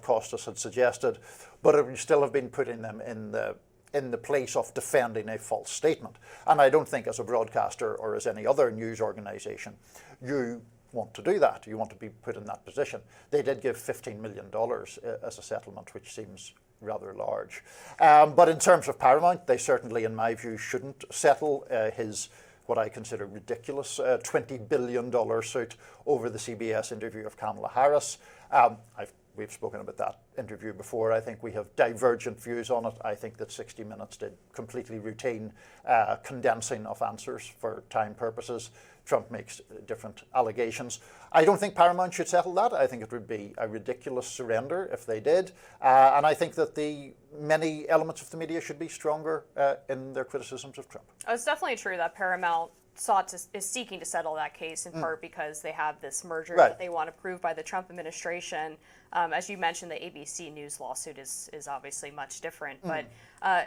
that Costas had suggested, but it would still have been putting them in the place of defending a false statement. And I don't think as a broadcaster or as any other news organisation, you want to do that. You want to be put in that position. They did give $15 million as a settlement, which seems rather large. But in terms of Paramount, they certainly, in my view, shouldn't settle his what I consider ridiculous $20 billion suit over the CBS interview of Kamala Harris. We've spoken about that interview before. I think we have divergent views on it. I think that 60 Minutes did completely routine condensing of answers for time purposes. Trump makes different allegations. I don't think Paramount should settle that. I think it would be a ridiculous surrender if they did. And I think that the many elements of the media should be stronger in their criticisms of Trump. It's definitely true that Paramount is seeking to settle that case in part because they have this merger that they want approved by the Trump administration. As you mentioned, the ABC News lawsuit is obviously much different, but I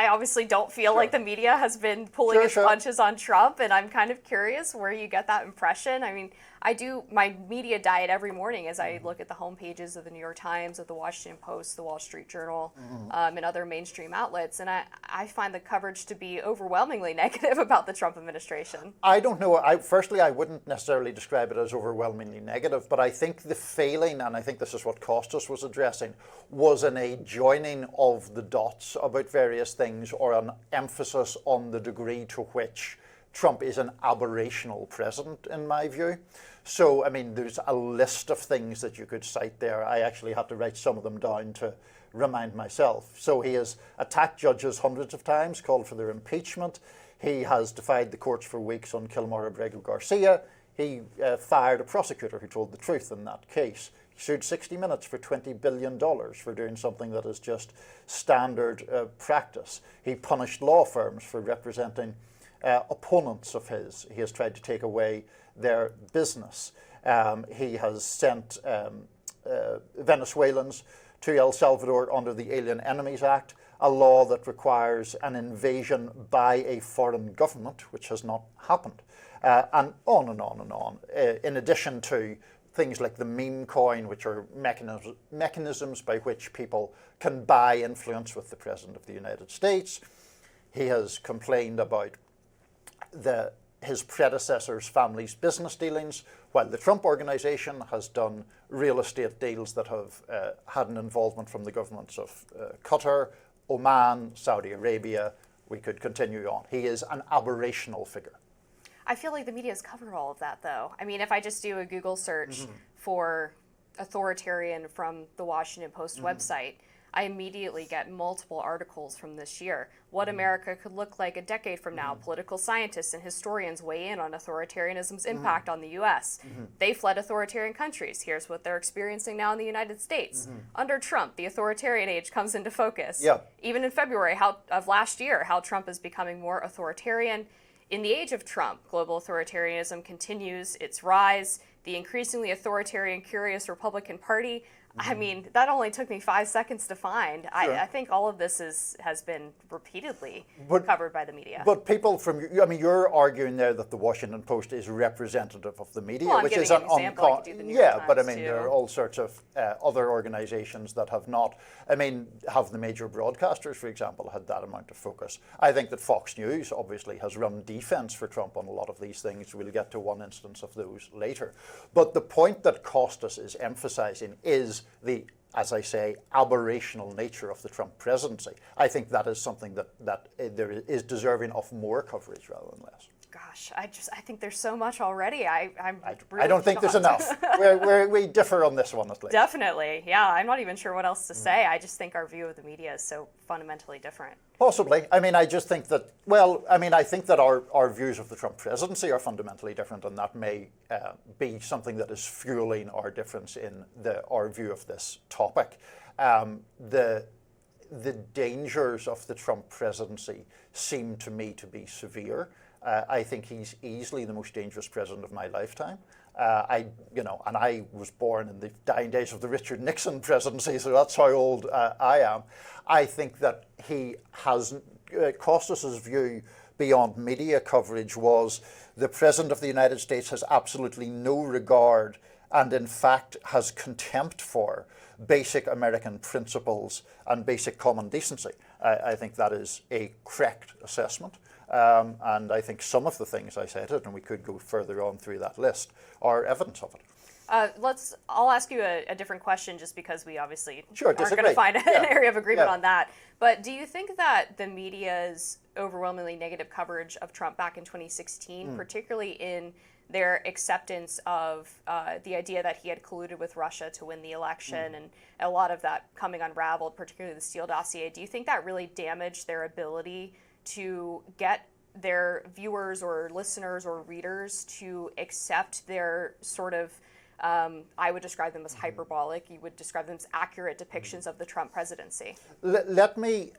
obviously don't feel like the media has been pulling its punches on Trump, and I'm kind of curious where you get that impression. I mean, I do my media diet every morning as I look at the homepages of the New York Times, of the Washington Post, the Wall Street Journal, and other mainstream outlets, and I find the coverage to be overwhelmingly negative about the Trump administration. I don't know. Firstly, I wouldn't necessarily describe it as overwhelmingly negative, but I think the failing, and I think this is what Costas was addressing, was in a joining of the dots about various things or an emphasis on the degree to which Trump is an aberrational president, in my view. So, I mean, there's a list of things that you could cite there. I actually had to write some of them down to remind myself. So he has attacked judges hundreds of times, called for their impeachment. He has defied the courts for weeks on Kilmore Abrego Garcia. He fired a prosecutor who told the truth in that case. He sued 60 Minutes for $20 billion for doing something that is just standard practice. He punished law firms for representing opponents of his. He has tried to take away their business. He has sent Venezuelans to El Salvador under the Alien Enemies Act, a law that requires an invasion by a foreign government, which has not happened. And on and on and on. In addition to things like the meme coin, which are mechanisms by which people can buy influence with the President of the United States. He has complained about his predecessor's family's business dealings, while the Trump organization has done real estate deals that have had an involvement from the governments of Qatar, Oman, Saudi Arabia. We could continue on. He is an aberrational figure. I feel like the media has covered all of that, though. I mean, if I just do a Google search for authoritarian from the Washington Post website, I immediately get multiple articles from this year. What America could look like a decade from now. Political scientists and historians weigh in on authoritarianism's impact on the U.S. They fled authoritarian countries. Here's what they're experiencing now in the United States. Under Trump, the authoritarian age comes into focus. Even in February of last year, how Trump is becoming more authoritarian. In the age of Trump, global authoritarianism continues its rise. The increasingly authoritarian, curious Republican Party. I mean, that only took me 5 seconds to find. I think all of this has been repeatedly covered by the media. But people you're arguing there that the Washington Post is representative of the media, well, which is an example. But I mean, there are all sorts of other organizations that have not. I mean, have the major broadcasters, for example, had that amount of focus? I think that Fox News obviously has run defense for Trump on a lot of these things. We'll get to one instance of those later. But the point that Costas is emphasizing is the, as I say, aberrational nature of the Trump presidency. I think that is something that there is deserving of more coverage rather than less. Gosh, I think there's so much already. I don't think there's enough. We differ on this one at least. Definitely, yeah. I'm not even sure what else to say. I just think our view of the media is so fundamentally different. Possibly. I mean, I just think that, I think that our views of the Trump presidency are fundamentally different, and that may be something that is fueling our difference in our view of this topic. The dangers of the Trump presidency seem to me to be severe. I think he's easily the most dangerous president of my lifetime. And I was born in the dying days of the Richard Nixon presidency, so that's how old I am. I think that he has, Costas's view beyond media coverage was the President of the United States has absolutely no regard and in fact has contempt for basic American principles and basic common decency. I think that is a correct assessment. And I think some of the things I cited, and we could go further on through that list, are evidence of it. I'll ask you a different question, just because we obviously aren't disagree. going to find an area of agreement Yeah. on that. But do you think that the media's overwhelmingly negative coverage of Trump back in 2016, particularly in their acceptance of the idea that he had colluded with Russia to win the election, and a lot of that coming unraveled, particularly the Steele dossier, do you think that really damaged their ability to get their viewers or listeners or readers to accept their sort of, I would describe them as hyperbolic, you would describe them as accurate depictions of the Trump presidency? Let me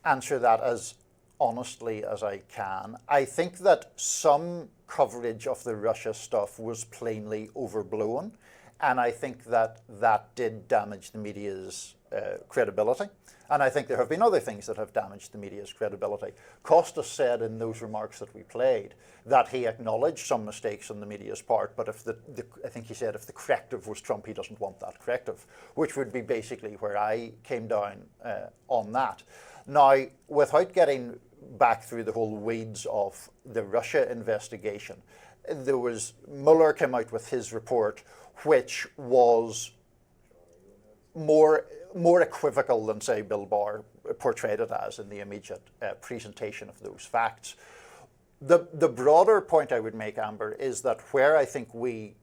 answer that as honestly as I can. I think that some coverage of the Russia stuff was plainly overblown, and I think that that did damage the media's credibility. And I think there have been other things that have damaged the media's credibility. Costas said in those remarks that we played that he acknowledged some mistakes on the media's part, but if I think he said if the corrective was Trump, he doesn't want that corrective, which would be basically where I came down on that. Now, without getting back through the whole weeds of the Russia investigation, Mueller came out with his report, which was more equivocal than, say, Bill Barr portrayed it as in the immediate presentation of those facts. The broader point I would make, Amber, is that where I think we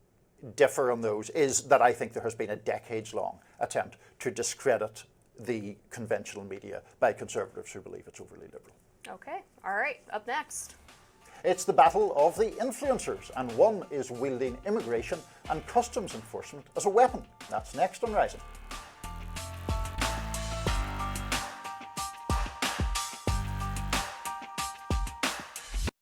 differ on those is that I think there has been a decades-long attempt to discredit the conventional media by conservatives who believe it's overly liberal. Okay, all right, up next. It's the battle of the influencers, and one is wielding immigration and customs enforcement as a weapon. That's next on Rising.